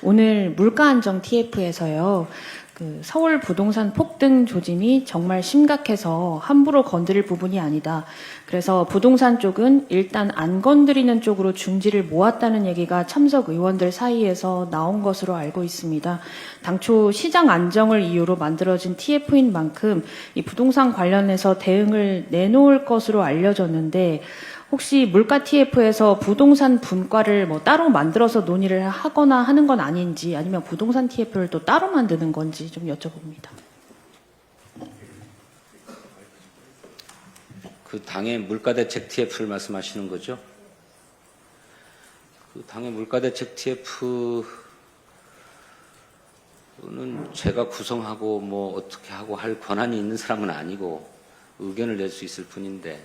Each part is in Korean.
오늘 물가안정 TF에서요. 서울 부동산 폭등 조짐이 정말 심각해서 함부로 건드릴 부분이 아니다. 그래서 부동산 쪽은 일단 안 건드리는 쪽으로 중지를 모았다는 얘기가 참석 의원들 사이에서 나온 것으로 알고 있습니다. 당초 시장 안정을 이유로 만들어진 TF인 만큼 이 부동산 관련해서 대응을 내놓을 것으로 알려졌는데 혹시 물가 TF에서 부동산 분과를 따로 만들어서 논의를 하거나 하는 건 아닌지 아니면 부동산 TF를 또 따로 만드는 건지 좀 여쭤봅니다. 그 당의 물가대책 TF를 말씀하시는 거죠? 그 당의 물가대책 TF는 제가 구성하고 어떻게 하고 할 권한이 있는 사람은 아니고 의견을 낼 수 있을 뿐인데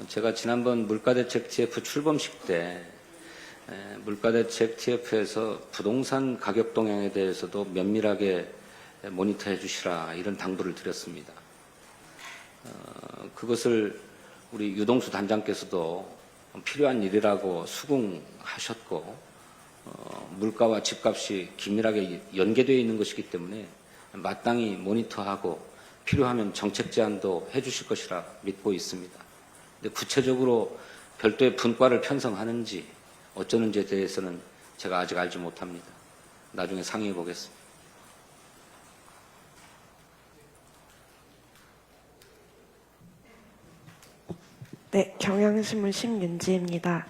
제가 지난번 물가대책 TF 출범식 때 물가대책 TF에서 부동산 가격 동향에 대해서도 면밀하게 모니터해 주시라 이런 당부를 드렸습니다. 그것을 우리 유동수 단장께서도 필요한 일이라고 수긍하셨고 물가와 집값이 긴밀하게 연계되어 있는 것이기 때문에 마땅히 모니터하고 필요하면 정책 제안도 해 주실 것이라 믿고 있습니다. 근데 구체적으로 별도의 분과를 편성하는지 어쩌는지에 대해서는 제가 아직 알지 못합니다. 나중에 상의해 보겠습니다. 네, 경향신문 심윤지입니다.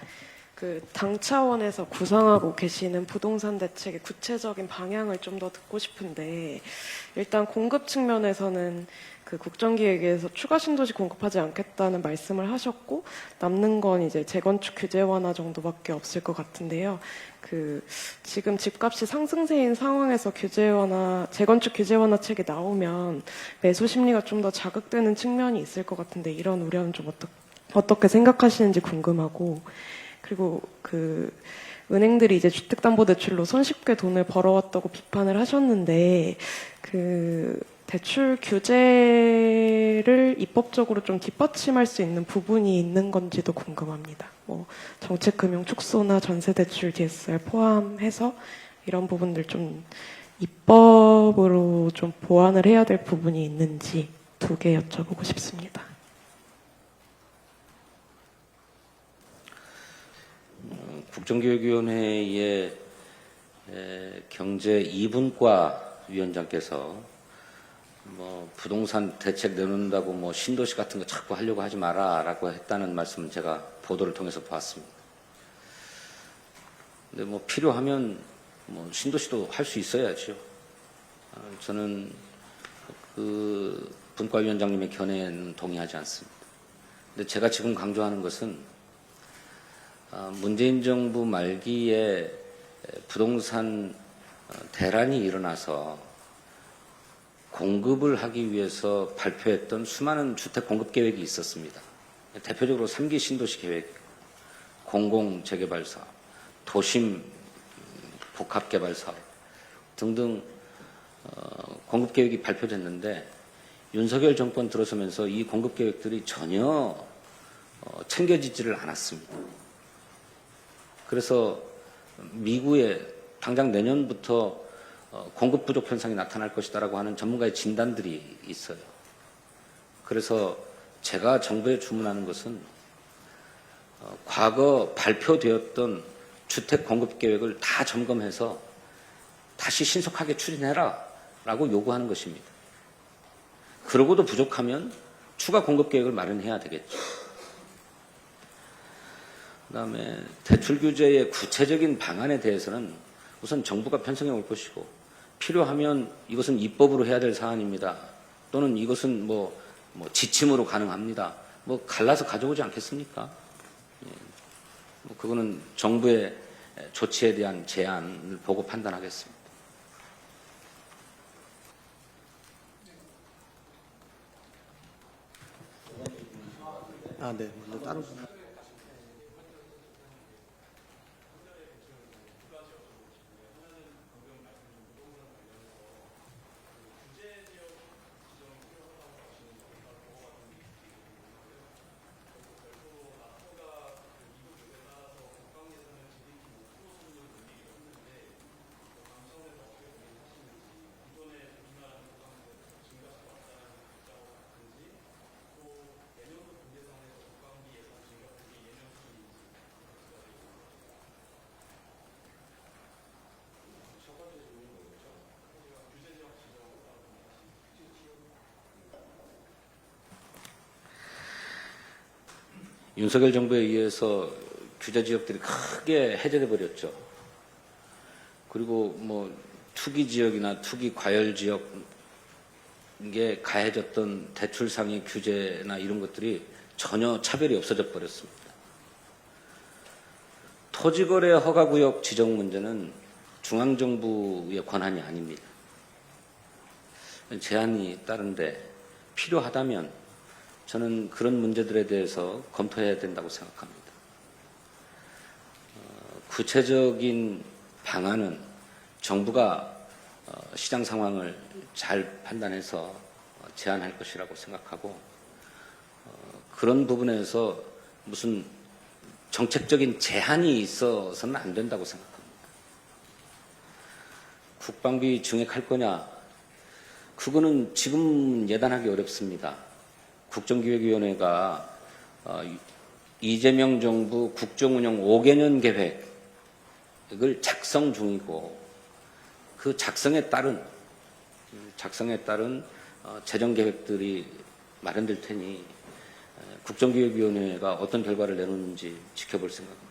당 차원에서 구상하고 계시는 부동산 대책의 구체적인 방향을 좀 더 듣고 싶은데, 일단 공급 측면에서는 국정기획에서 추가 신도시 공급하지 않겠다는 말씀을 하셨고, 남는 건 이제 재건축 규제 완화 정도밖에 없을 것 같은데요. 지금 집값이 상승세인 상황에서 재건축 규제 완화책이 나오면 매수 심리가 좀 더 자극되는 측면이 있을 것 같은데, 이런 우려는 좀 어떻게 생각하시는지 궁금하고, 그리고 은행들이 이제 주택담보대출로 손쉽게 돈을 벌어왔다고 비판을 하셨는데, 대출 규제를 입법적으로 좀 뒷받침할 수 있는 부분이 있는 건지도 궁금합니다. 정책금융 축소나 전세대출 DSR 포함해서 이런 부분들 좀 입법으로 좀 보완을 해야 될 부분이 있는지 두 개 여쭤보고 싶습니다. 국정기획위원회의 경제 2분과 위원장께서 부동산 대책 내놓는다고 신도시 같은 거 자꾸 하려고 하지 마라라고 했다는 말씀은 제가 보도를 통해서 봤습니다. 근데 필요하면 신도시도 할 수 있어야죠. 저는 그 분과위원장님의 견해는 동의하지 않습니다. 근데 제가 지금 강조하는 것은 문재인 정부 말기에 부동산 대란이 일어나서 공급을 하기 위해서 발표했던 수많은 주택 공급 계획이 있었습니다. 대표적으로 3기 신도시 계획, 공공재개발 사업, 도심 복합개발 사업 등등 공급 계획이 발표됐는데 윤석열 정권 들어서면서 이 공급 계획들이 전혀 챙겨지지를 않았습니다. 그래서 미국에 당장 내년부터 공급 부족 현상이 나타날 것이다라고 하는 전문가의 진단들이 있어요. 그래서 제가 정부에 주문하는 것은 과거 발표되었던 주택 공급 계획을 다 점검해서 다시 신속하게 추진해라 라고 요구하는 것입니다. 그러고도 부족하면 추가 공급 계획을 마련해야 되겠죠. 그다음에 대출 규제의 구체적인 방안에 대해서는 우선 정부가 편성해 올 것이고 필요하면 이것은 입법으로 해야 될 사안입니다. 또는 이것은 지침으로 가능합니다. 갈라서 가져오지 않겠습니까? 그거는 정부의 조치에 대한 제안을 보고 판단하겠습니다. 네. 따로. 윤석열 정부에 의해서 규제 지역들이 크게 해제돼 버렸죠. 그리고 뭐 투기 지역이나 투기 과열 지역에 가해졌던 대출상의 규제나 이런 것들이 전혀 차별이 없어져 버렸습니다. 토지거래 허가구역 지정 문제는 중앙정부의 권한이 아닙니다. 제한이 따른데 필요하다면 저는 그런 문제들에 대해서 검토해야 된다고 생각합니다. 구체적인 방안은 정부가 시장 상황을 잘 판단해서 제안할 것이라고 생각하고 그런 부분에서 무슨 정책적인 제한이 있어서는 안 된다고 생각합니다. 국방비 증액할 거냐? 그거는 지금 예단하기 어렵습니다. 국정기획위원회가 이재명 정부 국정운영 5개년 계획을 작성 중이고 그 작성에 따른 재정 계획들이 마련될 테니 국정기획위원회가 어떤 결과를 내놓는지 지켜볼 생각입니다.